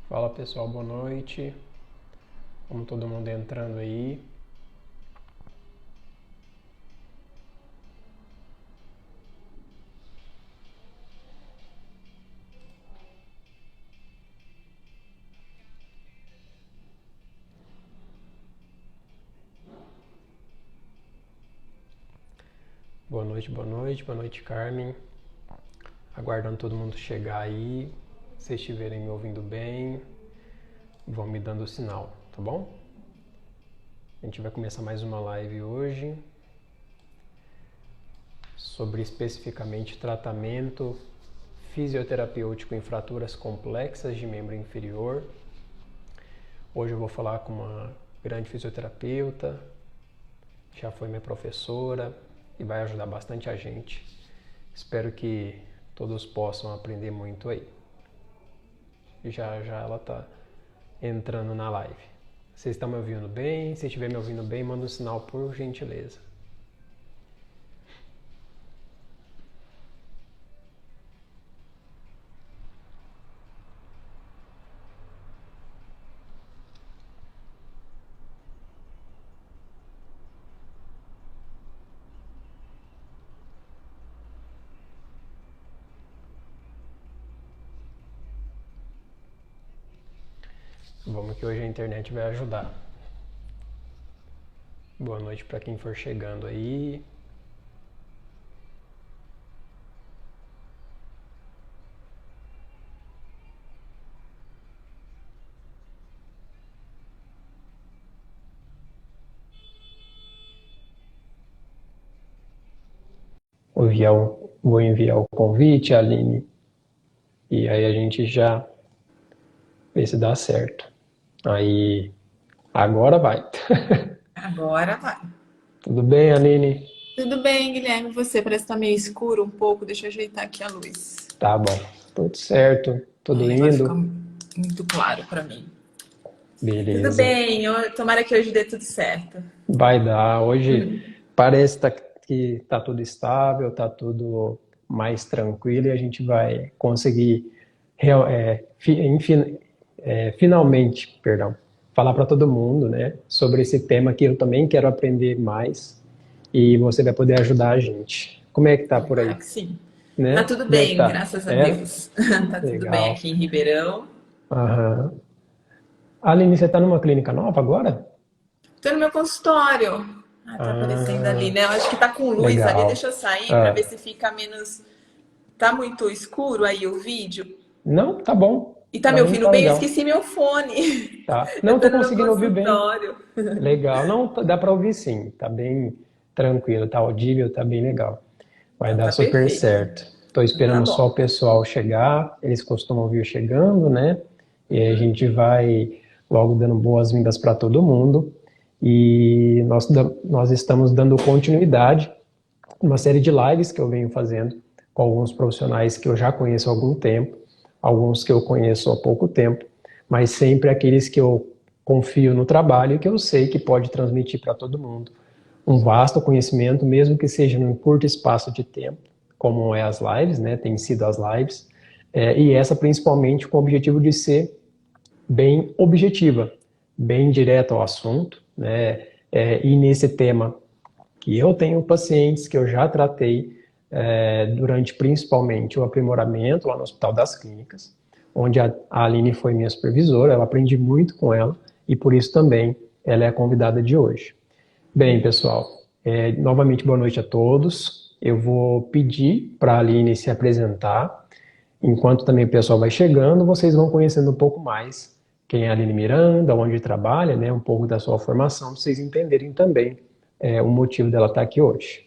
Fala pessoal, boa noite. Vamos todo mundo entrando aí. Boa noite, boa noite, boa noite, Carmen. Aguardando todo mundo chegar aí. Se vocês estiverem me ouvindo bem, vão me dando o sinal, tá bom? A gente vai começar mais uma live hoje sobre especificamente tratamento fisioterapêutico em fraturas complexas de membro inferior. Hoje eu vou falar com uma grande fisioterapeuta, já foi minha professora e vai ajudar bastante a gente. Espero que todos possam aprender muito aí. E já ela está entrando na live. Vocês estão me ouvindo bem? Se estiver me ouvindo bem, manda um sinal por gentileza. Vamos que hoje a internet vai ajudar. Boa noite para quem for chegando aí. Vou enviar o convite, Aline, e aí a gente já vê se dá certo. Aí, agora vai. Agora vai. Tudo bem, Aline? Tudo bem, Guilherme? Você parece estar meio escuro um pouco. Deixa eu ajeitar aqui a luz. Tá bom. Tudo certo, tudo Aí vai ficar indo. muito claro para mim. Tudo Beleza. bem, tomara que hoje dê tudo certo. Vai dar. Hoje parece que tá tudo estável, tá tudo mais tranquilo e a gente vai conseguir finalmente, falar para todo mundo, né, sobre esse tema que eu também quero aprender mais e você vai poder ajudar a gente. Como é que tá por Tomara aí, que sim. Tá né? tudo Como é que bem, tá? graças a É? Deus. Tá tudo bem Legal. aqui em Ribeirão. Aham. Aline, você tá numa clínica nova agora? Tô no meu consultório. Ah, tá aparecendo ali, Ah, né? Eu acho que tá com luz ali. legal. Deixa eu sair para ver Ah, se fica menos. Tá muito escuro aí o vídeo? não, tá bom. E tá Pra me mim ouvindo tá bem? Eu legal. esqueci meu fone. Tá. Eu Não, tô tô no meu conseguindo ouvir bem. consultório. Legal. Não, dá pra ouvir sim. Tá bem tranquilo, tá audível, tá bem legal. Vai Então dar tá super perfeito. certo. Tô Então tá esperando só o bom. pessoal chegar. Eles costumam vir chegando, né? E aí a gente vai logo dando boas-vindas para todo mundo. E nós estamos dando continuidade a uma série de lives que eu venho fazendo com alguns profissionais que eu já conheço há algum tempo, alguns que eu conheço há pouco tempo, mas sempre aqueles que eu confio no trabalho e que eu sei que pode transmitir para todo mundo um vasto conhecimento, mesmo que seja num curto espaço de tempo, como é as lives, né? Tem sido as lives, e essa principalmente com o objetivo de ser bem objetiva, bem direto ao assunto, né? E nesse tema que eu tenho pacientes que eu já tratei durante principalmente o aprimoramento lá no Hospital das Clínicas, onde a Aline foi minha supervisora, eu aprendi muito com ela e por isso também ela é a convidada de hoje. Bem, pessoal, novamente boa noite a todos. Eu vou pedir para a Aline se apresentar. Enquanto também o pessoal vai chegando, vocês vão conhecendo um pouco mais quem é a Aline Miranda, onde trabalha, né, um pouco da sua formação, para vocês entenderem também o motivo dela estar aqui hoje.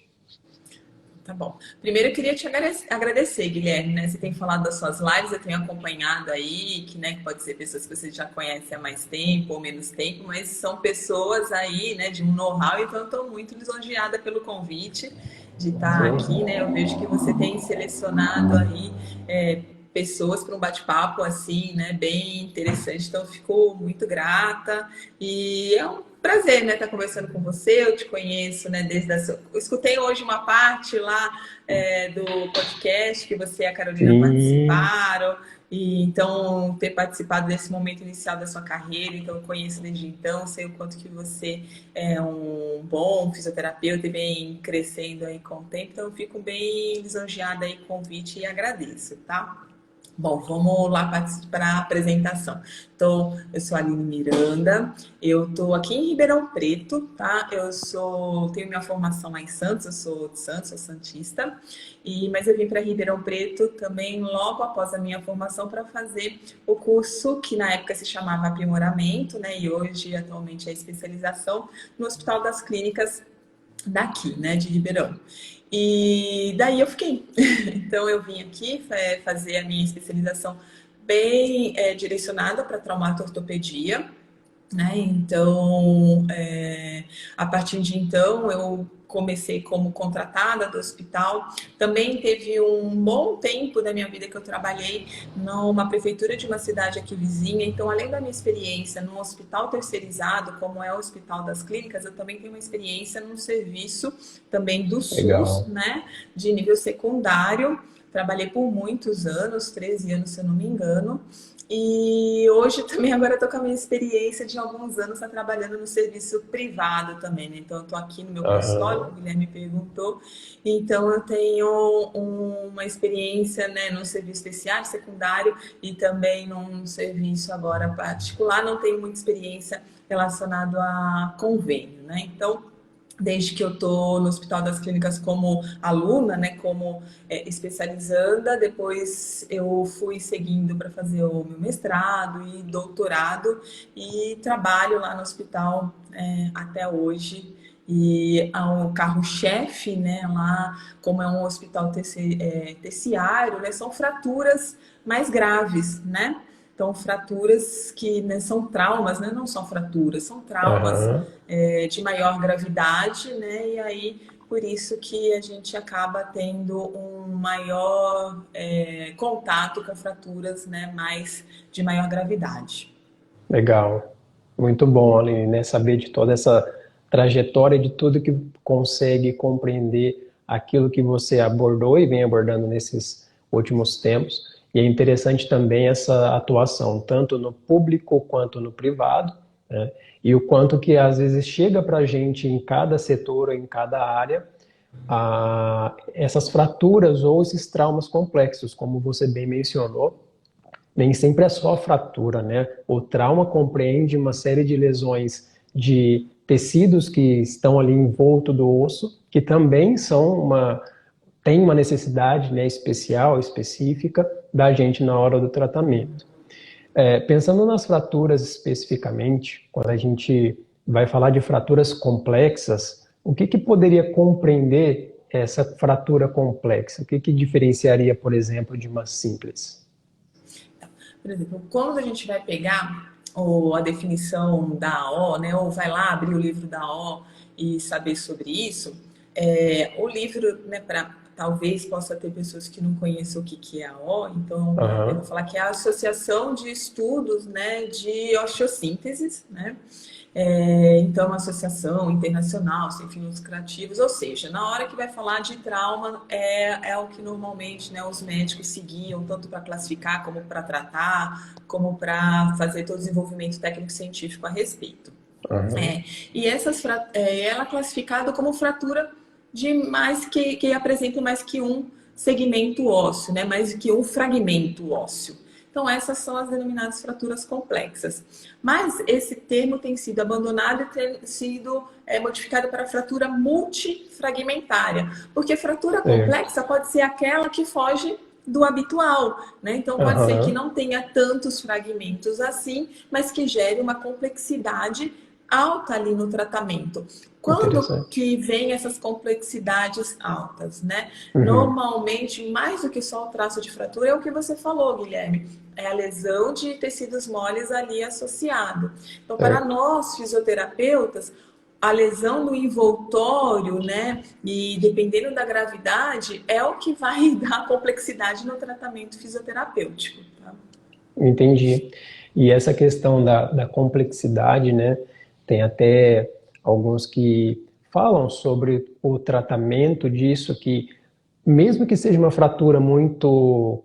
Tá bom. Primeiro eu queria te agradecer, Guilherme, né? Você tem falado das suas lives, eu tenho acompanhado aí, que, né, que pode ser pessoas que você já conhece há mais tempo ou menos tempo, mas são pessoas aí, né, de um know-how, então eu estou muito lisonjeada pelo convite de estar aqui, né? Eu vejo que você tem selecionado aí pessoas para um bate-papo assim, né, bem interessante, então eu fico muito grata e é um prazer, né, estar conversando com você. Eu te conheço, né, desde a sua... Eu escutei hoje uma parte lá do podcast que você e a Carolina Sim, participaram. e então ter participado desse momento inicial da sua carreira, então eu conheço desde então, sei o quanto que você é um bom fisioterapeuta e vem crescendo aí com o tempo, então eu fico bem lisonjeada aí com o convite e agradeço, tá? Bom, vamos lá para a apresentação. Então, eu sou a Aline Miranda, eu estou aqui em Ribeirão Preto, tá? Tenho minha formação lá em Santos, eu sou de Santos, sou santista, mas eu vim para Ribeirão Preto também logo após a minha formação para fazer o curso que na época se chamava aprimoramento, né? E hoje, atualmente, é especialização no Hospital das Clínicas daqui, né, de Ribeirão. E daí eu fiquei. Então eu vim aqui fazer a minha especialização bem direcionada para traumato-ortopedia, né? Então, a partir de então, eu comecei como contratada do hospital. Também teve um bom tempo da minha vida que eu trabalhei numa prefeitura de uma cidade aqui vizinha. Então, além da minha experiência num hospital terceirizado, como é o Hospital das Clínicas, eu também tenho uma experiência num serviço também do SUS, Legal. né? De nível secundário. Trabalhei por muitos anos, 13 anos, se eu não me engano. E hoje também agora estou com a minha experiência de alguns anos trabalhando no serviço privado também, né? Então eu estou aqui no meu consultório, Aham. como o Guilherme perguntou. Então eu tenho uma experiência, né, no serviço terciário, secundário e também num serviço agora particular. Não tenho muita experiência relacionado a convênio, né? Então desde que eu estou no Hospital das Clínicas como aluna, né, como especializanda, depois eu fui seguindo para fazer o meu mestrado e doutorado e trabalho lá no hospital até hoje. E o carro-chefe, né, lá, como é um hospital terciário, né, são fraturas mais graves, né? Então, fraturas que, né, são traumas, né? Não são fraturas, são traumas Aham. de maior gravidade, né? E aí, por isso que a gente acaba tendo um maior contato com fraturas, né? De maior gravidade. Legal. Muito bom, Aline, né? Saber de toda essa trajetória, de tudo que consegue compreender aquilo que você abordou e vem abordando nesses últimos tempos. E é interessante também essa atuação, tanto no público quanto no privado, né? E o quanto que às vezes chega para a gente em cada setor, em cada área, essas fraturas ou esses traumas complexos, como você bem mencionou. Nem sempre é só a fratura, né? O trauma compreende uma série de lesões de tecidos que estão ali envolto do osso, que também têm uma necessidade, né, especial, específica da gente na hora do tratamento. Pensando nas fraturas especificamente, quando a gente vai falar de fraturas complexas, o que poderia compreender essa fratura complexa? O que diferenciaria, por exemplo, de uma simples? Por exemplo, quando a gente vai pegar a definição da AO, né, ou vai lá abrir o livro da AO e saber sobre isso, o livro, né, talvez possa ter pessoas que não conheçam o que é a AO, então eu vou Aham. falar que é a Associação de Estudos, né, de Osteossíntese, né? Então, uma associação internacional, sem fins lucrativos, ou seja, na hora que vai falar de trauma, é o que normalmente, né, os médicos seguiam, tanto para classificar, como para tratar, como para fazer todo o desenvolvimento técnico-científico a respeito. Aham. É, e ela é classificada como fratura de mais que apresenta mais que um segmento ósseo, né? Mais que um fragmento ósseo. Então, essas são as denominadas fraturas complexas. Mas esse termo tem sido abandonado e tem sido modificado para fratura multifragmentária, porque fratura Certo. complexa pode ser aquela que foge do habitual, né? Então pode ser que Aham. não tenha tantos fragmentos assim, mas que gere uma complexidade alta ali no tratamento. Quando Interessante. que vem essas complexidades altas, né? Uhum. Normalmente, mais do que só o traço de fratura, é o que você falou, Guilherme. É a lesão de tecidos moles ali associado. Então, para Certo. nós, fisioterapeutas, a lesão no envoltório, né? E dependendo da gravidade, é o que vai dar complexidade no tratamento fisioterapêutico, tá? Entendi. E essa questão da complexidade, né? Tem até alguns que falam sobre o tratamento disso, que mesmo que seja uma fratura muito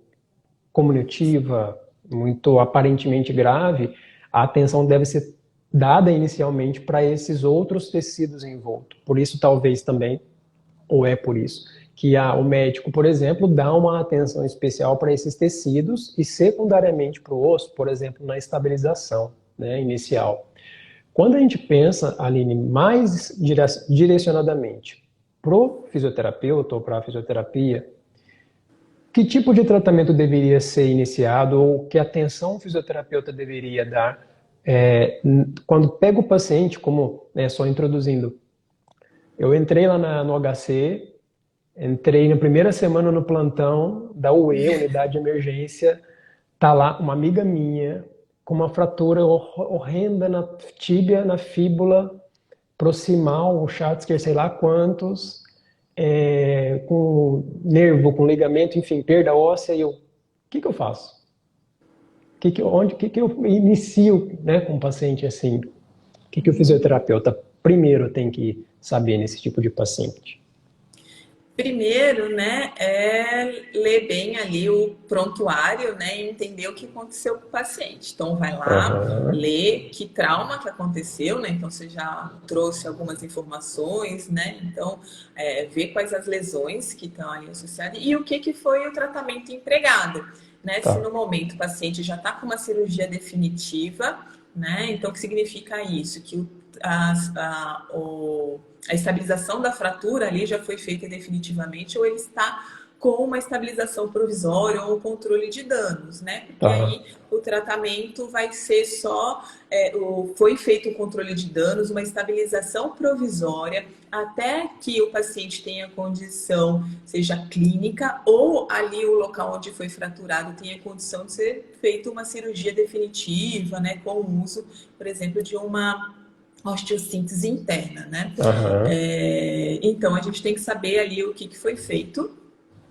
comunicativa, muito aparentemente grave, a atenção deve ser dada inicialmente para esses outros tecidos envoltos. Por isso, talvez também, ou é por isso, que o médico, por exemplo, dá uma atenção especial para esses tecidos e secundariamente para o osso, por exemplo, na estabilização, né, inicial. Quando a gente pensa, Aline, mais direcionadamente para o fisioterapeuta ou para a fisioterapia, que tipo de tratamento deveria ser iniciado ou que atenção o fisioterapeuta deveria dar quando pega o paciente, como só introduzindo, eu entrei lá no HC, entrei na primeira semana no plantão da UE, unidade de emergência, tá lá uma amiga minha com uma fratura horrenda na tíbia, na fíbula proximal, o Schatzker, sei lá quantos, com nervo, com ligamento, enfim, perda óssea, e eu, o que eu faço? O que eu inicio, né, com um paciente assim? O que o fisioterapeuta primeiro tem que saber nesse tipo de paciente? Primeiro, né, é ler bem ali o prontuário, né, e entender o que aconteceu com o paciente. Então, vai lá, lê que trauma que aconteceu, né, então você já trouxe algumas informações, né, então, ver quais as lesões que estão ali associadas e o que foi o tratamento empregado, né, se no momento o paciente já está com uma cirurgia definitiva, né, então, o que significa isso? Que a estabilização da fratura ali já foi feita definitivamente ou ele está com uma estabilização provisória ou um controle de danos, né? Porque aí o tratamento vai ser só, foi feito o controle de danos, uma estabilização provisória, até que o paciente tenha condição, seja clínica, ou ali o local onde foi fraturado tenha condição de ser feita uma cirurgia definitiva, né? Com o uso, por exemplo, de uma osteossíntese interna, né? Então, a gente tem que saber ali o que foi feito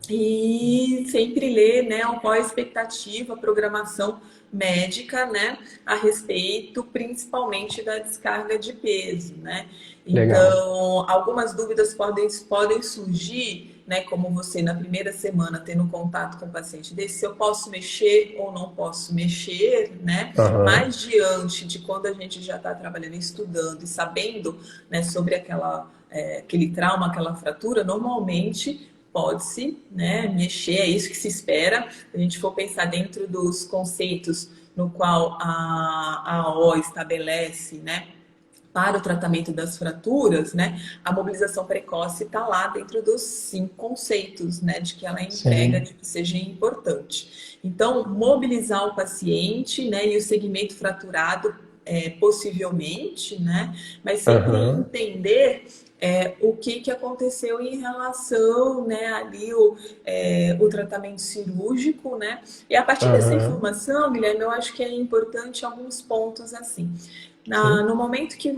e sempre ler, né, qual a expectativa, a programação médica, né, a respeito, principalmente da descarga de peso, né? Então, algumas dúvidas podem surgir, né, como você na primeira semana tendo contato com o paciente desse, se eu posso mexer ou não posso mexer, né? Mas diante de quando a gente já está trabalhando, estudando e sabendo, né, sobre aquele trauma, aquela fratura, normalmente pode-se, né, mexer, é isso que se espera. Se a gente for pensar dentro dos conceitos no qual a O estabelece, né, para o tratamento das fraturas, né, a mobilização precoce está lá dentro dos 5 conceitos, né, de que ela entrega, de que seja importante. Então, mobilizar o paciente, né, e o segmento fraturado, possivelmente, né, mas sempre entender o que aconteceu em relação, né, ali o tratamento cirúrgico, né, e a partir dessa informação, Guilherme, eu acho que é importante alguns pontos assim. No momento que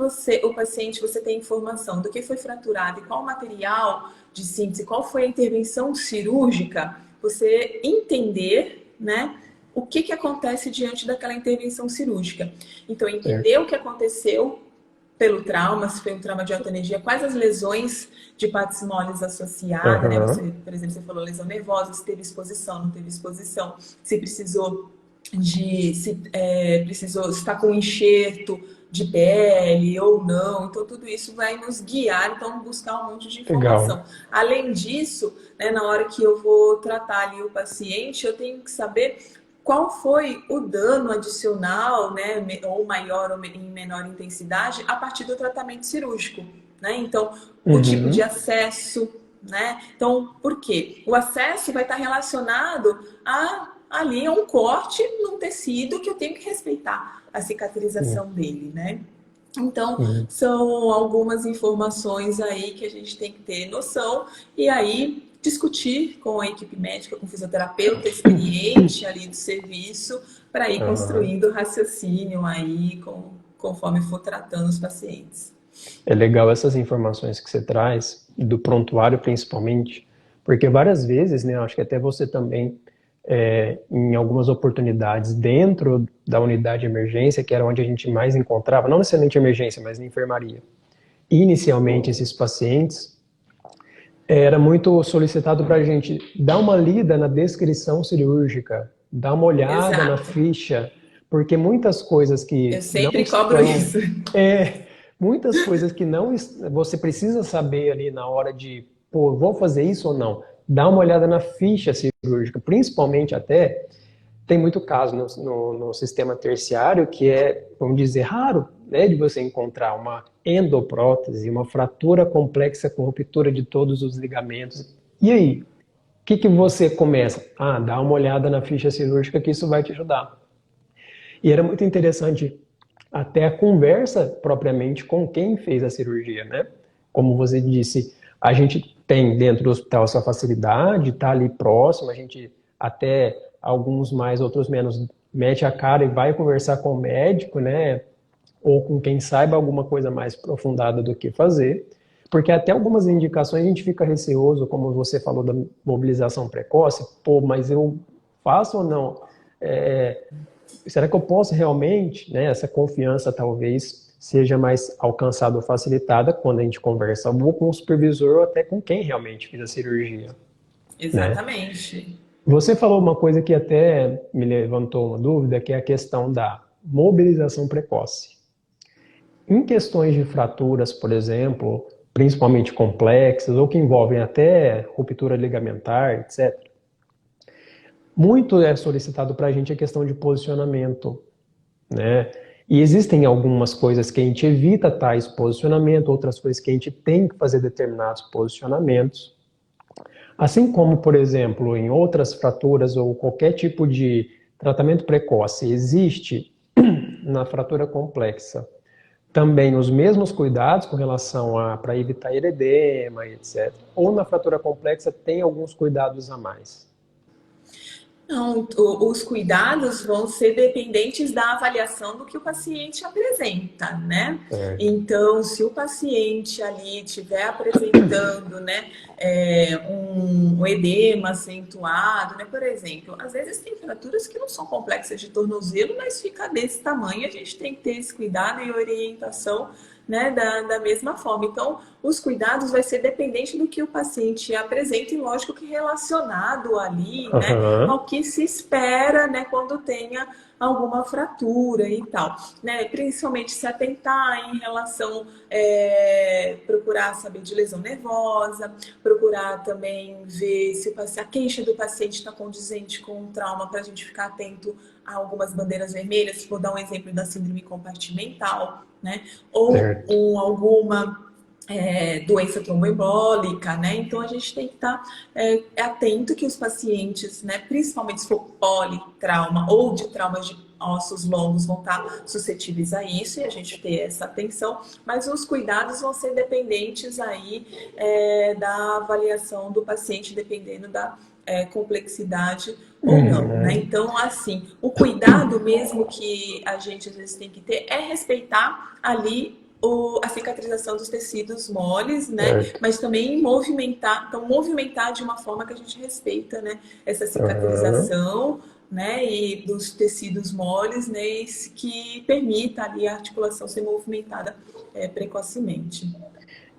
o paciente, você tem informação do que foi fraturado e qual material de síntese, qual foi a intervenção cirúrgica, você entender, né, o que acontece diante daquela intervenção cirúrgica. Então, entender o que aconteceu pelo trauma, se foi um trauma de alta energia, quais as lesões de partes moles associadas, né? Você, por exemplo, você falou lesão nervosa, se teve exposição, não teve exposição, se precisou se está com enxerto de pele ou não. Então, tudo isso vai nos guiar, então, buscar um monte de informação. Além disso, né, na hora que eu vou tratar ali o paciente, eu tenho que saber qual foi o dano adicional, né, ou maior ou em menor intensidade, a partir do tratamento cirúrgico, né? Então, o tipo de acesso, né? Então, por quê? O acesso vai estar relacionado ali a um corte num tecido que eu tenho que respeitar a cicatrização dele, né? Então, são algumas informações aí que a gente tem que ter noção e aí discutir com a equipe médica, com o fisioterapeuta experiente ali do serviço, para ir construindo o raciocínio aí conforme for tratando os pacientes. É legal essas informações que você traz, do prontuário principalmente, porque várias vezes, né, acho que até você também, em algumas oportunidades dentro da unidade de emergência, que era onde a gente mais encontrava, não necessariamente emergência, mas na enfermaria, inicialmente esses pacientes, era muito solicitado para a gente dar uma lida na descrição cirúrgica, dá uma olhada na Exato. ficha, porque muitas coisas Eu que não sempre cobro estão, isso. é, muitas coisas que não você precisa saber ali na hora de, pô, vou fazer isso ou não. Dá uma olhada na ficha cirúrgica, principalmente até tem muito caso no sistema terciário que é, vamos dizer, raro, né, de você encontrar uma endoprótese, uma fratura complexa com ruptura de todos os ligamentos. E aí, o que você começa? Ah, dá uma olhada na ficha cirúrgica que isso vai te ajudar. E era muito interessante até a conversa propriamente com quem fez a cirurgia, né? Como você disse, a gente tem dentro do hospital essa facilidade, tá ali próximo, a gente até alguns mais, outros menos, mete a cara e vai conversar com o médico, né? Ou com quem saiba alguma coisa mais aprofundada do que fazer. Porque até algumas indicações a gente fica receoso, como você falou da mobilização precoce, pô, mas eu faço ou não? Será que eu posso realmente, né, essa confiança talvez seja mais alcançada ou facilitada quando a gente conversa ou com o supervisor ou até com quem realmente fez a cirurgia, né? Exatamente. Você falou uma coisa que até me levantou uma dúvida, que é a questão da mobilização precoce. Em questões de fraturas, por exemplo, principalmente complexas ou que envolvem até ruptura ligamentar, etc., muito é solicitado para a gente a questão de posicionamento, né? E existem algumas coisas que a gente evita tais posicionamentos, outras coisas que a gente tem que fazer determinados posicionamentos. Assim como, por exemplo, em outras fraturas ou qualquer tipo de tratamento precoce, existe na fratura complexa também os mesmos cuidados com relação a para evitar eredema, etc. Ou na fratura complexa tem alguns cuidados a mais. Não, os cuidados vão ser dependentes da avaliação do que o paciente apresenta, né? Certo. Então, se o paciente ali estiver apresentando, né, um edema acentuado, né, por exemplo, às vezes tem fraturas que não são complexas de tornozelo, mas fica desse tamanho, a gente tem que ter esse cuidado e orientação, né, da mesma forma. Então, os cuidados vai ser dependente do que o paciente apresenta e, lógico, que relacionado ali, né, Aham. ao que se espera, né, quando tenha alguma fratura e tal, né? Principalmente se atentar em relação, procurar saber de lesão nervosa, procurar também ver se a queixa do paciente está condizente com o trauma, para a gente ficar atento a algumas bandeiras vermelhas. Vou dar um exemplo da síndrome compartimental, né? Ou Certo. alguma doença tromboembólica, né? Então a gente tem que estar atento que os pacientes, né, principalmente se for politrauma ou de traumas de ossos longos, vão estar suscetíveis a isso e a gente ter essa atenção, mas os cuidados vão ser dependentes aí da avaliação do paciente, dependendo da complexidade ou não, né? Uhum. Então, assim, o cuidado mesmo que a gente às vezes tem que ter é respeitar ali a cicatrização dos tecidos moles, né? Certo. Mas também movimentar, então movimentar de uma forma que a gente respeita, né? Essa Aham. cicatrização, né? E dos tecidos moles, né? E que permita ali a articulação ser movimentada precocemente.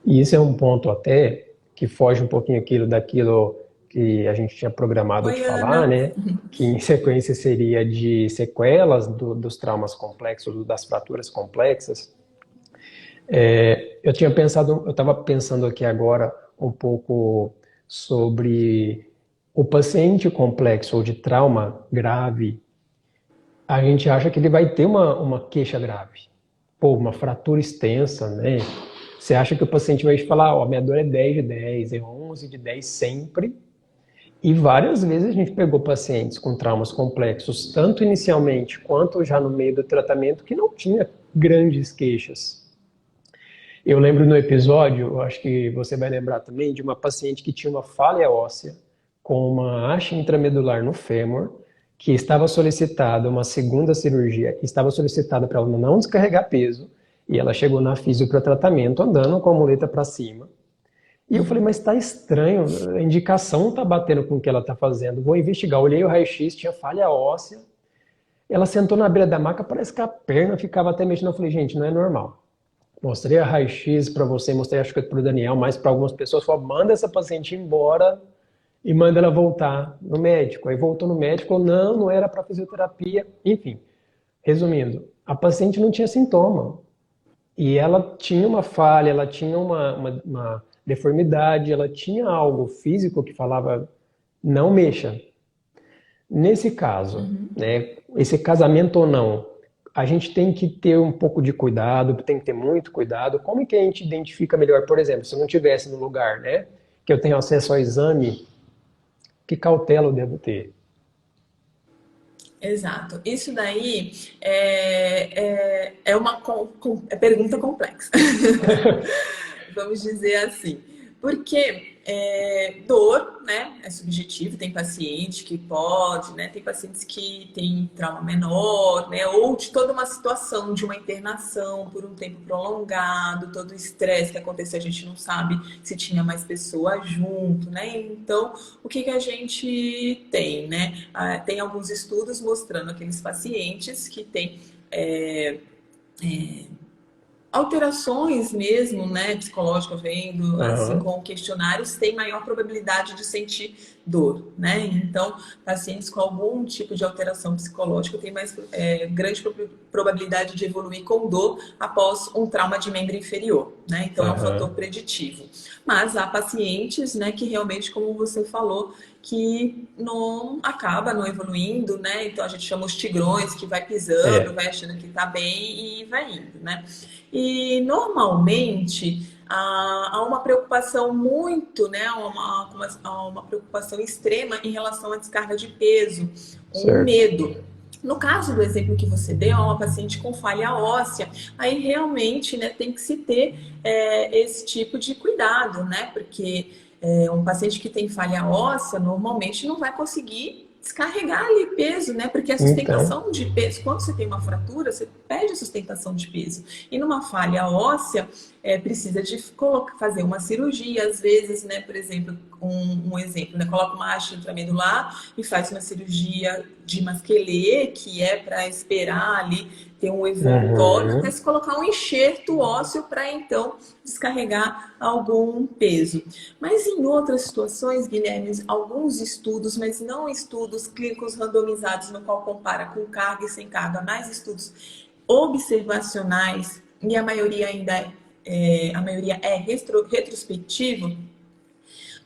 E isso é um ponto até que foge um pouquinho daquilo que a gente tinha programado de Oi, falar, Ana. né? Que em sequência seria de sequelas dos traumas complexos, das fraturas complexas. Eu estava pensando aqui agora um pouco sobre o paciente complexo ou de trauma grave. A gente acha que ele vai ter uma queixa grave, pô, uma fratura extensa, né? Você acha que o paciente vai te falar, ó, minha dor é 10 de 10, é 11 de 10 sempre. E várias vezes a gente pegou pacientes com traumas complexos, tanto inicialmente quanto já no meio do tratamento, que não tinha grandes queixas. Eu lembro no episódio, acho que você vai lembrar também, de uma paciente que tinha uma falha óssea com uma haste intramedular no fêmur, que estava solicitada uma segunda cirurgia, estava solicitada para ela não descarregar peso, e ela chegou na fisio para tratamento andando com a muleta para cima. E eu falei, mas está estranho, a indicação não está batendo com o que ela está fazendo, vou investigar. Olhei o raio-x, tinha falha óssea, ela sentou na beira da maca, parece que a perna ficava até mexendo. Eu falei, gente, não é normal. Mostrei a raio-x para você, mostrei acho que para o Daniel, mas para algumas pessoas, falou, manda essa paciente embora, e manda ela voltar no médico. Aí voltou no médico, ou não, não era para fisioterapia. Enfim, resumindo, a paciente não tinha sintoma. E ela tinha uma falha, ela tinha uma deformidade, ela tinha algo físico que falava, não mexa. Nesse caso, Uhum. né, esse casamento ou não, a gente tem que ter um pouco de cuidado, tem que ter muito cuidado. Como é que a gente identifica melhor, por exemplo, se eu não estivesse no lugar, né, que eu tenho acesso ao exame, que cautela eu devo ter? Exato. Isso daí é uma pergunta complexa. Vamos dizer assim. Porque dor, né, é subjetivo, tem paciente que pode, né, tem pacientes que têm trauma menor, né, ou de toda uma situação de uma internação por um tempo prolongado, todo o estresse que aconteceu, a gente não sabe se tinha mais pessoas junto, né, então o que que a gente tem, né? Tem alguns estudos mostrando aqueles pacientes que têm é, alterações mesmo, né, psicológicas, vendo assim Aham, com questionários, tem maior probabilidade de sentir dor, né? Então, pacientes com algum tipo de alteração psicológica têm mais grande probabilidade de evoluir com dor após um trauma de membro inferior, né? Então, é um fator aham, preditivo. Mas há pacientes, né, que realmente, como você falou, que não acaba não evoluindo, né? Então a gente chama os tigrões, que vai pisando, é, vai achando que tá bem e vai indo, né? E normalmente há uma preocupação muito, né, uma preocupação extrema em relação à descarga de peso, um certo. medo. No caso do exemplo que você deu, é uma paciente com falha óssea, aí realmente, né, tem que se ter esse tipo de cuidado, né, porque um paciente que tem falha óssea normalmente não vai conseguir descarregar ali peso, né? Porque a Então, sustentação de peso, quando você tem uma fratura, você perde a sustentação de peso. E numa falha óssea, precisa de fazer uma cirurgia, às vezes, né? Por exemplo, um exemplo, né? Coloca uma haste intramedular e faz uma cirurgia de masquelê, que é para esperar ali ter um evolutório, até uhum, se colocar um enxerto ósseo para então descarregar algum peso. Mas em outras situações, Guilherme, alguns estudos, mas não estudos clínicos randomizados, no qual compara com carga e sem carga, mas estudos observacionais, e a maioria ainda a maioria é retrospectivo,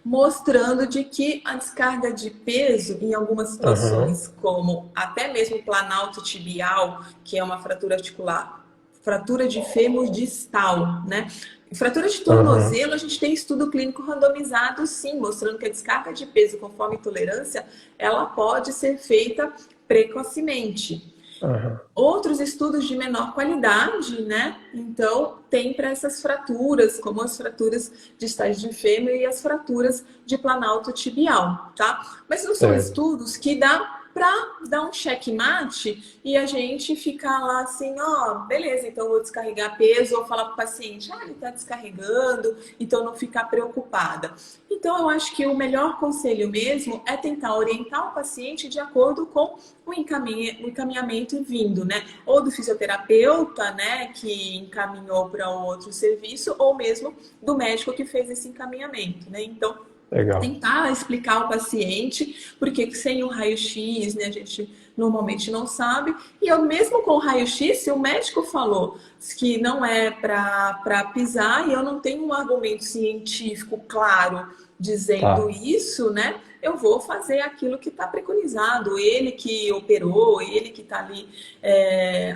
mostrando de que a descarga de peso, em algumas aham, situações, como até mesmo planalto tibial, que é uma fratura articular, fratura de fêmur distal, né? Fratura de aham, tornozelo, a gente tem estudo clínico randomizado, sim, mostrando que a descarga de peso conforme tolerância, ela pode ser feita precocemente. aham, Outros estudos de menor qualidade, né? Então, tem para essas fraturas, como as fraturas de estágio de fêmur e as fraturas de planalto tibial, tá? Mas não são certo. estudos que dá para dar um checkmate e a gente ficar lá assim, ó, beleza, então eu vou descarregar peso ou falar para o paciente, ele está descarregando, então não ficar preocupada. Então, eu acho que o melhor conselho mesmo é tentar orientar o paciente de acordo com o encaminhamento vindo, né? Ou do fisioterapeuta, né, que encaminhou para outro serviço, ou mesmo do médico que fez esse encaminhamento, né? Então, Legal. tentar explicar ao paciente, porque sem o raio-x, né, a gente normalmente não sabe. E eu mesmo com o raio-x, se o médico falou que não é para pisar e eu não tenho um argumento científico claro dizendo Tá. isso, né? Eu vou fazer aquilo que está preconizado, ele que operou, ele que está ali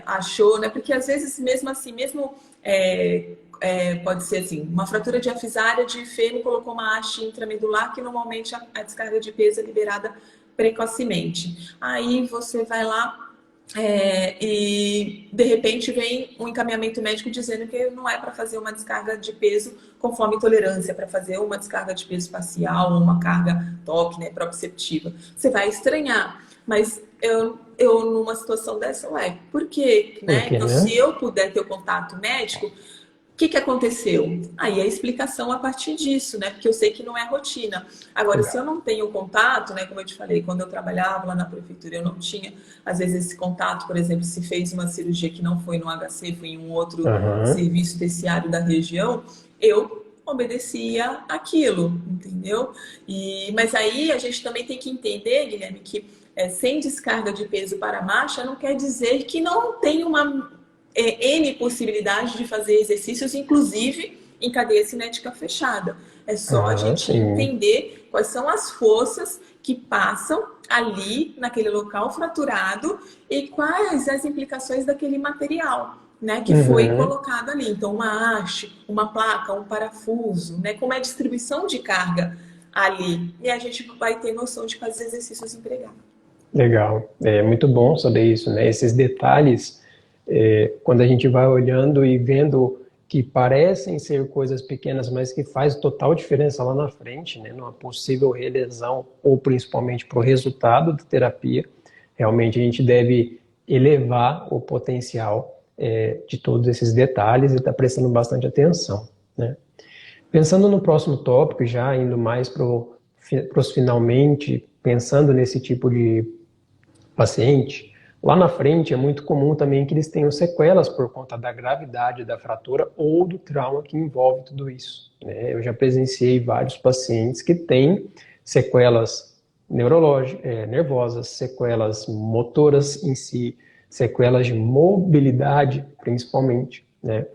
achou, né? Porque às vezes mesmo assim, mesmo pode ser assim, uma fratura diafisária de fêmur colocou uma haste intramedular que normalmente a descarga de peso é liberada precocemente. Aí você vai lá e de repente vem um encaminhamento médico dizendo que não é para fazer uma descarga de peso conforme tolerância, é para fazer uma descarga de peso facial ou uma carga toque, né, proprioceptiva. Você vai estranhar, mas eu numa situação dessa, por quê? Por Né? quê, Então, se né? eu puder ter o contato médico, que aconteceu? Aí a explicação a partir disso, né? Porque eu sei que não é rotina. Agora, se eu Legal. não tenho contato, né? Como eu te falei, quando eu trabalhava lá na prefeitura, eu não tinha, às vezes, esse contato, por exemplo, se fez uma cirurgia que não foi no HC, foi em um outro Aham, serviço terciário da região, eu obedecia aquilo, entendeu? Mas aí a gente também tem que entender, Guilherme, que sem descarga de peso para a marcha não quer dizer que não tem uma N possibilidade de fazer exercícios, inclusive em cadeia cinética fechada. É só a gente sim. entender quais são as forças que passam ali naquele local fraturado e quais as implicações daquele material, né, que foi colocado ali. Então, uma haste, uma placa, um parafuso, né, como é a distribuição de carga ali. E a gente vai ter noção de quais exercícios empregar. Legal. É muito bom saber isso, né? Esses detalhes, quando a gente vai olhando e vendo que parecem ser coisas pequenas, mas que faz total diferença lá na frente, né? Numa possível relesão ou principalmente para o resultado da terapia, realmente a gente deve elevar o potencial de todos esses detalhes e estar prestando bastante atenção, né? Pensando no próximo tópico, já indo mais para os finalmente, pensando nesse tipo de paciente, lá na frente é muito comum também que eles tenham sequelas por conta da gravidade da fratura ou do trauma que envolve tudo isso, né? Eu já presenciei vários pacientes que têm sequelas neurológicas, nervosas, sequelas motoras em si, sequelas de mobilidade, principalmente, né?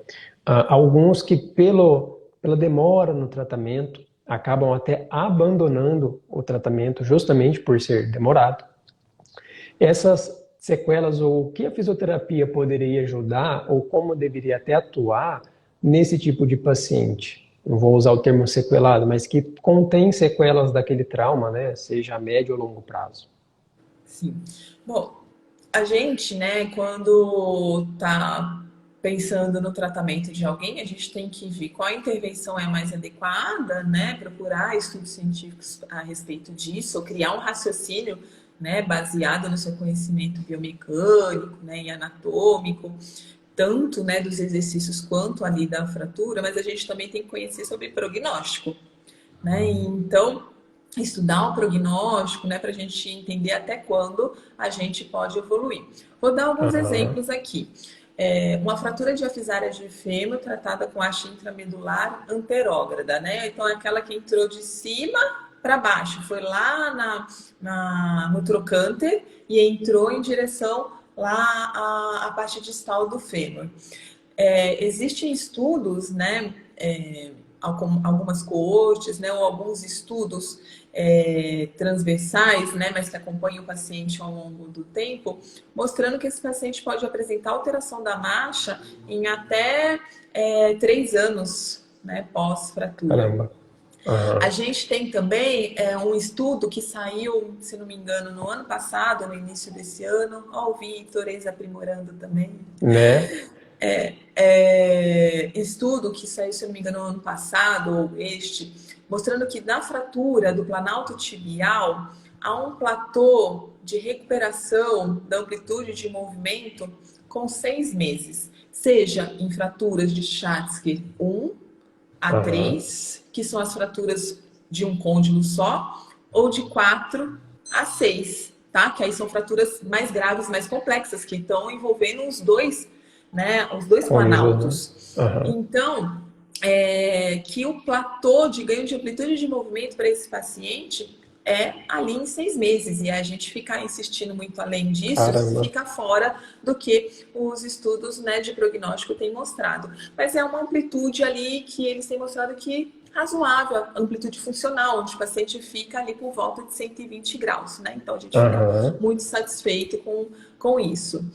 Alguns que pela demora no tratamento acabam até abandonando o tratamento justamente por ser demorado. Essas sequelas, ou o que a fisioterapia poderia ajudar, ou como deveria até atuar nesse tipo de paciente? Não vou usar o termo sequelado, mas que contém sequelas daquele trauma, né? Seja a médio ou longo prazo. Sim. Bom, a gente, né, quando tá pensando no tratamento de alguém, a gente tem que ver qual a intervenção é a mais adequada, né, procurar estudos científicos a respeito disso, ou criar um raciocínio, né, baseado no seu conhecimento biomecânico, né, e anatômico, tanto, né, dos exercícios quanto ali da fratura, mas a gente também tem que conhecer sobre prognóstico, né? Então, estudar o prognóstico, né, para a gente entender até quando a gente pode evoluir. Vou dar alguns Aham. exemplos aqui. Uma fratura diafisária de fêmur tratada com haste intramedular anterógrada, né? Então, é aquela que entrou de cima para baixo, foi lá no trocânter e entrou em direção lá à parte distal do fêmur. Existem estudos, né, algumas coortes, né, ou alguns estudos transversais, né, mas que acompanham o paciente ao longo do tempo, mostrando que esse paciente pode apresentar alteração da marcha em até 3 anos, né, pós-fratura. Caramba. A Aham. gente tem também um estudo que saiu, se não me engano, no ano passado, no início desse ano. Ó, o Vitor, ex-aprimorando também. Né? Estudo que saiu, se não me engano, no ano passado, ou este, mostrando que na fratura do planalto tibial há um platô de recuperação da amplitude de movimento com 6 meses, seja em fraturas de Schatzky 1 a Aham. 3, que são as fraturas de um côndilo só, ou de 4 a 6, tá? Que aí são fraturas mais graves, mais complexas, que estão envolvendo os dois, né? Os dois Cônjuge, né? planaltos. Aham. Então, que o platô de ganho de amplitude de movimento para esse paciente é ali em 6 meses. E a gente ficar insistindo muito além disso Caramba. fica fora do que os estudos, né, de prognóstico têm mostrado. Mas é uma amplitude ali que eles têm mostrado que razoável, amplitude funcional, onde o paciente fica ali por volta de 120 graus, né? Então a gente fica Aham. muito satisfeito com isso.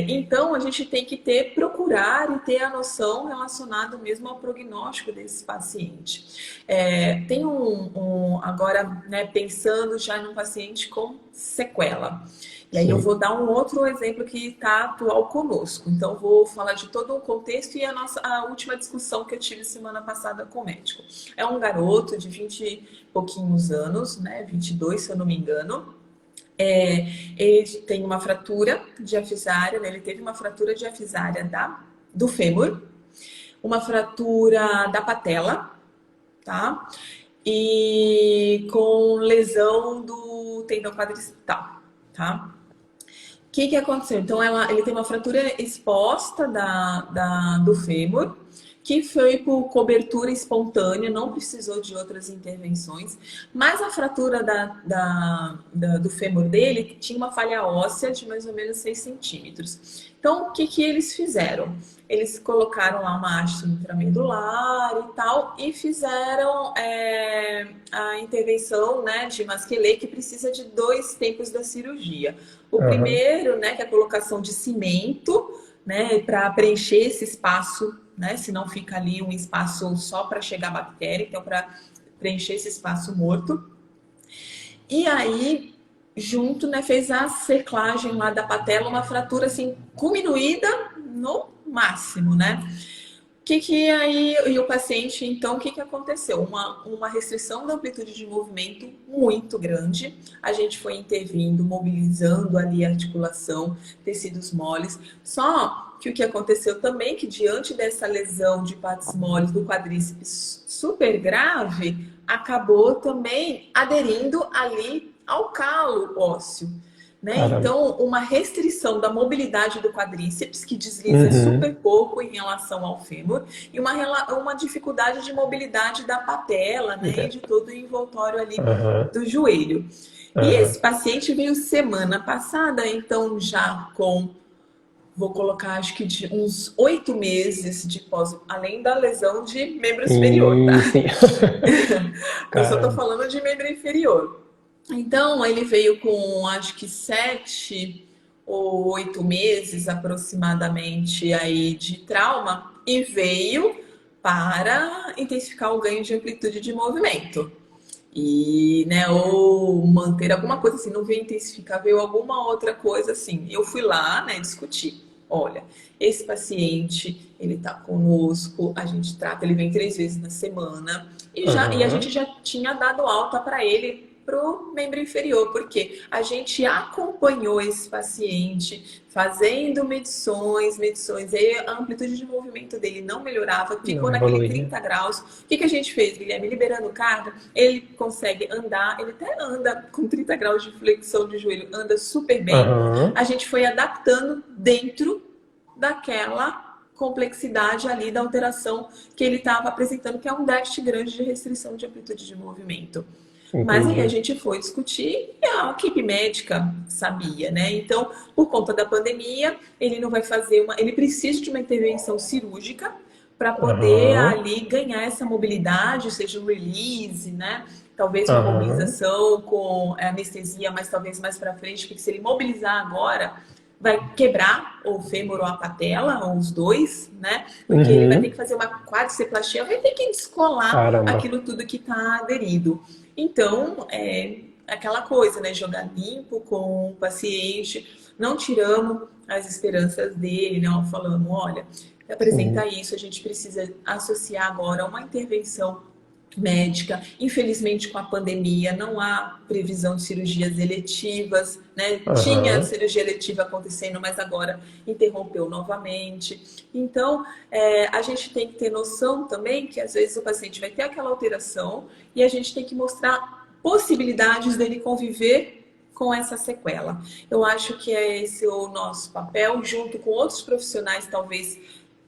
Então a gente tem que procurar e ter a noção relacionada mesmo ao prognóstico desse paciente. Tem agora, né, pensando já num paciente com sequela. E aí eu Sim. vou dar um outro exemplo que está atual conosco. Então vou falar de todo o contexto e a última discussão que eu tive semana passada com o médico. É um garoto de 20 e pouquinhos anos, né, 22 se eu não me engano. Ele tem uma fratura diafisária, né? Ele teve uma fratura diafisária do fêmur, uma fratura da patela, tá? E com lesão do tendão quadricipital, tá? O que aconteceu? Então, ele tem uma fratura exposta do fêmur, que foi por cobertura espontânea, não precisou de outras intervenções, mas a fratura do fêmur dele tinha uma falha óssea de mais ou menos 6 centímetros. Então, o que eles fizeram? Eles colocaram lá uma haste intramedular e tal, e fizeram a intervenção, né, de Masquelê, que precisa de 2 tempos da cirurgia. O primeiro, né, que é a colocação de cimento, né, para preencher esse espaço, né, senão fica ali um espaço só para chegar a bactéria, então para preencher esse espaço morto. E aí, junto, né, fez a cerclagem lá da patela, uma fratura assim, diminuída no máximo, né? E o paciente, então, o que aconteceu? Uma restrição da amplitude de movimento muito grande. A gente foi intervindo, mobilizando ali a articulação, tecidos moles. Só que o que aconteceu também, que diante dessa lesão de partes moles do quadríceps super grave, acabou também aderindo ali ao calo ósseo. Né? Então, uma restrição da mobilidade do quadríceps, que desliza super pouco em relação ao fêmur, e uma dificuldade de mobilidade da patela, né? E de todo o envoltório ali do joelho. E esse paciente veio semana passada, então já com, vou colocar, acho que de uns 8 meses de pós, além da lesão de membro superior, tá? Sim. Eu só tô falando de membro inferior. Então, ele veio com, acho que 7 ou 8 meses aproximadamente aí de trauma e veio para intensificar o ganho de amplitude de movimento. E, né, ou manter alguma coisa assim, não veio intensificar, veio alguma outra coisa assim. Eu fui lá, né, discutir. Olha, esse paciente, ele tá conosco, a gente trata, ele vem 3 vezes na semana e a gente já tinha dado alta para ele para o membro inferior, porque a gente acompanhou esse paciente fazendo medições, e a amplitude de movimento dele não melhorava, ficou naquele 30 graus. O que a gente fez, Guilherme? Liberando carga, ele consegue andar, ele até anda com 30 graus de flexão de joelho, anda super bem. A gente foi adaptando dentro daquela complexidade ali da alteração que ele estava apresentando, que é um déficit grande de restrição de amplitude de movimento. Entendi. Mas aí a gente foi discutir e a equipe médica sabia, né? Então, por conta da pandemia, ele não vai fazer ele precisa de uma intervenção cirúrgica para poder ali ganhar essa mobilidade, seja um release, né? Talvez uma mobilização com anestesia, mas talvez mais para frente, porque se ele mobilizar agora, vai quebrar o fêmur ou a patela, ou os dois, né? Porque ele vai ter que fazer uma quadriceplastia, vai ter que descolar aquilo tudo que está aderido. Então, é aquela coisa, né? Jogar limpo com o paciente, não tiramos as esperanças dele, não falando, olha, apresenta isso, a gente precisa associar agora uma intervenção médica. Infelizmente, com a pandemia, não há previsão de cirurgias eletivas, né? Tinha cirurgia eletiva acontecendo, mas agora interrompeu novamente. Então, a gente tem que ter noção também que, às vezes, o paciente vai ter aquela alteração e a gente tem que mostrar possibilidades dele conviver com essa sequela. Eu acho que é esse o nosso papel, junto com outros profissionais, talvez,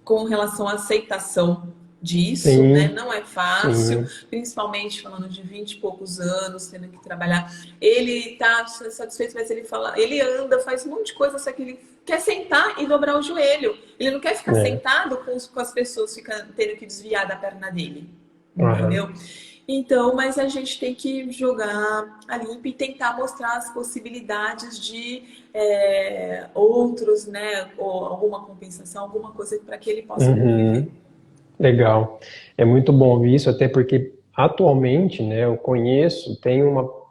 com relação à aceitação disso, né? Não é fácil, principalmente falando de 20 e poucos anos, tendo que trabalhar. Ele tá satisfeito, mas ele anda, faz um monte de coisa, só que ele quer sentar e dobrar o joelho. Ele não quer ficar sentado com as pessoas tendo que desviar da perna dele. Entendeu? Então, mas a gente tem que jogar a limpo e tentar mostrar as possibilidades de outros, né? Ou alguma compensação, alguma coisa para que ele possa conviver. Legal. É muito bom ouvir isso, até porque atualmente, né, eu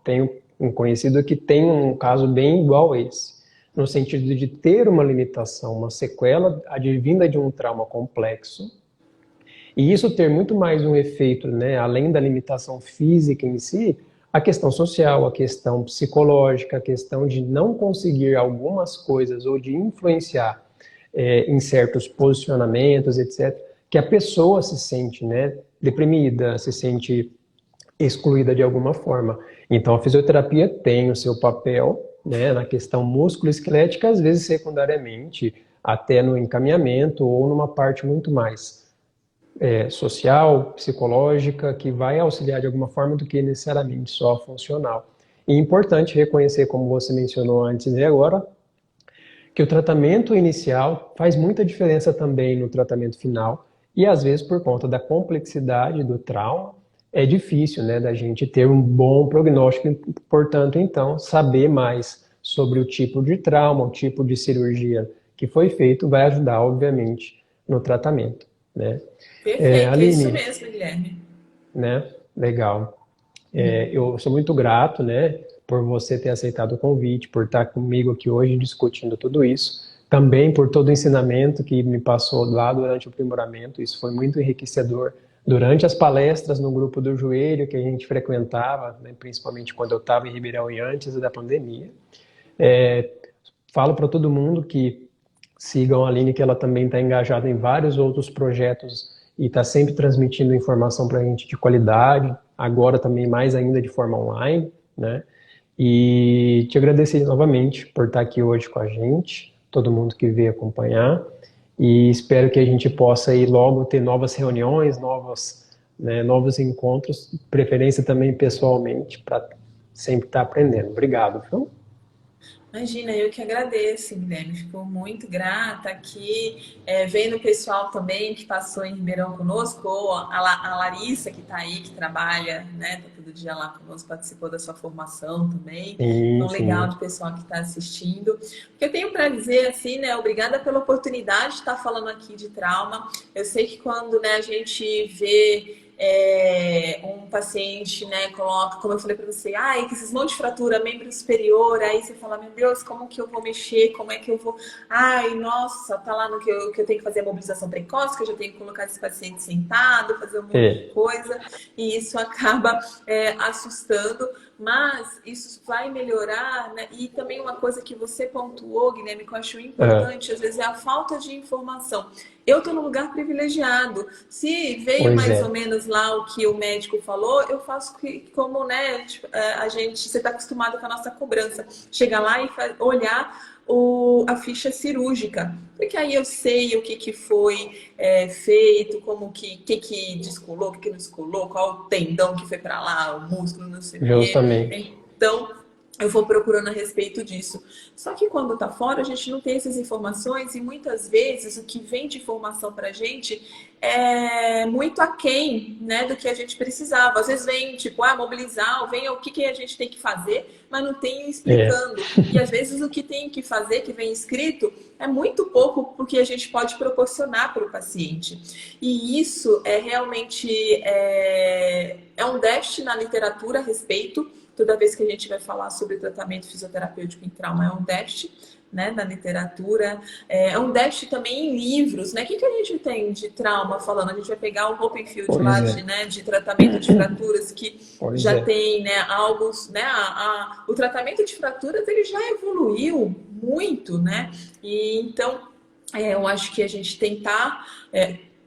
tenho um conhecido que tem um caso bem igual a esse, no sentido de ter uma limitação, uma sequela advinda de um trauma complexo, e isso ter muito mais um efeito, né, além da limitação física em si, a questão social, a questão psicológica, a questão de não conseguir algumas coisas ou de influenciar em certos posicionamentos, etc., que a pessoa se sente, né, deprimida, se sente excluída de alguma forma. Então, a fisioterapia tem o seu papel, né, na questão músculo-esquelética, às vezes secundariamente, até no encaminhamento ou numa parte muito mais social, psicológica, que vai auxiliar de alguma forma do que necessariamente só funcional. E é importante reconhecer, como você mencionou antes e agora, que o tratamento inicial faz muita diferença também no tratamento final e às vezes por conta da complexidade do trauma é difícil, né, da gente ter um bom prognóstico, portanto, então, saber mais sobre o tipo de trauma, o tipo de cirurgia que foi feito vai ajudar, obviamente, no tratamento, né? Perfeito, é isso Aline, mesmo, Guilherme. né? Legal. Eu sou muito grato, né, por você ter aceitado o convite, por estar comigo aqui hoje discutindo tudo isso. Também por todo o ensinamento que me passou lá durante o aprimoramento. Isso foi muito enriquecedor durante as palestras no grupo do joelho que a gente frequentava, né, principalmente quando eu estava em Ribeirão e antes da pandemia. Falo para todo mundo que sigam a Aline, que ela também está engajada em vários outros projetos e está sempre transmitindo informação para a gente de qualidade, agora também mais ainda de forma online, né? E te agradecer novamente por estar aqui hoje com a gente, todo mundo que veio acompanhar, e espero que a gente possa aí logo ter novas reuniões, novos encontros, preferência também pessoalmente, para sempre estar aprendendo. Obrigado, viu? Imagina, eu que agradeço, Guilherme. Fico muito grata aqui, vendo o pessoal também que passou em Ribeirão conosco, ou a Larissa que está aí, que trabalha, né, tá todo dia lá conosco, participou da sua formação também. Sim, Então, legal sim. do pessoal que está assistindo. O que eu tenho para dizer, assim, né, obrigada pela oportunidade de estar falando aqui de trauma. Eu sei que quando, né, a gente vê um paciente, né, coloca, como eu falei para você, que esses monte de fratura, membro superior, aí você fala, meu Deus, como que eu vou mexer, como é que eu vou, nossa, tá lá no que eu tenho que fazer a mobilização precoce, que eu já tenho que colocar esse paciente sentado, fazer um monte de É, coisa, e isso acaba assustando, mas isso vai melhorar, né? E também uma coisa que você pontuou, Guilherme, que eu acho importante, às vezes é a falta de informação. Eu estou num lugar privilegiado. Se veio pois mais ou é. menos lá o que o médico falou, eu faço como, né, você está acostumado com a nossa cobrança. Chegar lá e olhar a ficha cirúrgica. Porque aí eu sei o que foi feito, como que descolou, o que não descolou, qual o tendão que foi para lá, o músculo, não sei o quê. Justamente. Então, eu vou procurando a respeito disso. Só que quando está fora, a gente não tem essas informações e muitas vezes o que vem de informação para a gente é muito aquém, né, do que a gente precisava. Às vezes vem, tipo, mobilizar, ou vem o que a gente tem que fazer, mas não tem É, explicando. E às vezes o que tem que fazer, que vem escrito, é muito pouco porque a gente pode proporcionar para o paciente. E isso é realmente um déficit na literatura a respeito. Toda vez que a gente vai falar sobre tratamento fisioterapêutico em trauma, é um déficit, né, na literatura. É um déficit também em livros, né? O que a gente tem de trauma falando? A gente vai pegar o Open Field lá pois é. de tratamento de fraturas, que Pois já é. tem, né, algo, né? O tratamento de fraturas ele já evoluiu muito, né? E então eu acho que a gente tentar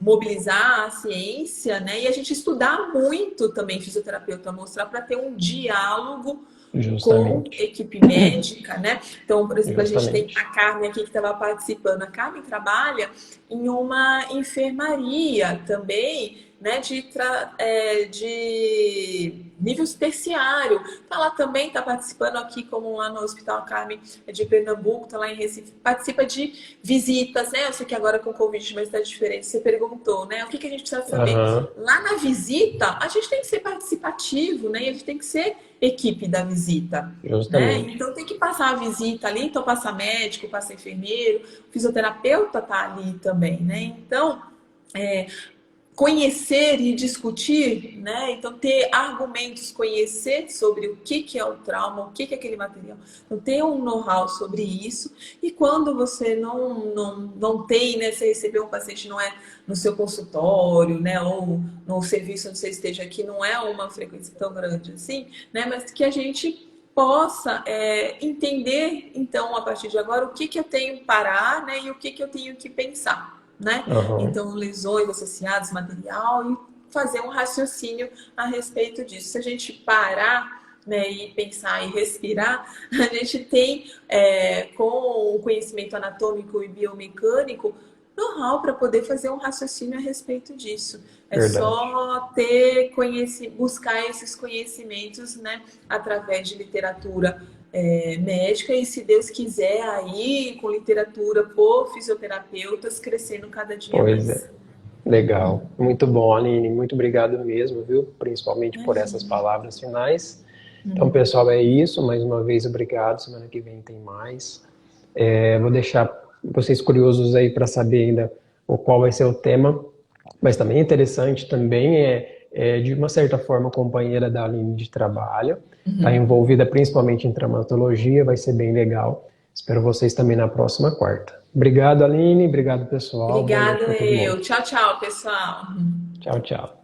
mobilizar a ciência, né? E a gente estudar muito também fisioterapeuta, mostrar para ter um diálogo com Justamente. equipe médica, né? Então, por exemplo, a gente tem a Justamente. Carmen aqui que estava participando. A Carmen trabalha em uma enfermaria também, né? De nível terciário. Então, ela também está participando aqui, como lá no Hospital Carmen de Pernambuco, está lá em Recife, participa de visitas, né? Eu sei que agora com o Covid, mas está diferente. Você perguntou, né? O que a gente precisa saber? Aham, Lá na visita, a gente tem que ser participativo, né? E a gente tem que ser equipe da visita, né? justamente. Então tem que passar a visita ali, então passa médico, passa enfermeiro, o fisioterapeuta tá ali também, né? Então, é, conhecer e discutir, né? Então, ter argumentos, conhecer sobre o que é o trauma, o que é aquele material, então, ter um know-how sobre isso. E quando você não tem, né? Você recebeu um paciente, não é no seu consultório, né? Ou no serviço onde você esteja aqui, não é uma frequência tão grande assim, né? Mas que a gente possa entender, então, a partir de agora, o que eu tenho que parar, né? E o que eu tenho que pensar, né? Aham, Então, lesões associadas, material, e fazer um raciocínio a respeito disso. Se a gente parar, né, e pensar e respirar, a gente tem, com o conhecimento anatômico e biomecânico, know-how para poder fazer um raciocínio a respeito disso. É Verdade. só buscar esses conhecimentos, né, através de literatura médica e, se Deus quiser, aí com literatura por fisioterapeutas crescendo cada dia Pois mais. é. Legal. Muito bom, Aline. Muito obrigado mesmo, viu? Principalmente por essas palavras finais. Então, pessoal, é isso. Mais uma vez, obrigado. Semana que vem tem mais. Vou deixar vocês curiosos aí para saber ainda qual vai ser o tema. Mas também é interessante, também de uma certa forma, companheira da Aline de trabalho. Está envolvida principalmente em traumatologia, vai ser bem legal. Espero vocês também na próxima quarta. Obrigado, Aline. Obrigado, pessoal. Boa noite Obrigada, para todo mundo. Tchau, tchau, pessoal. Tchau, tchau.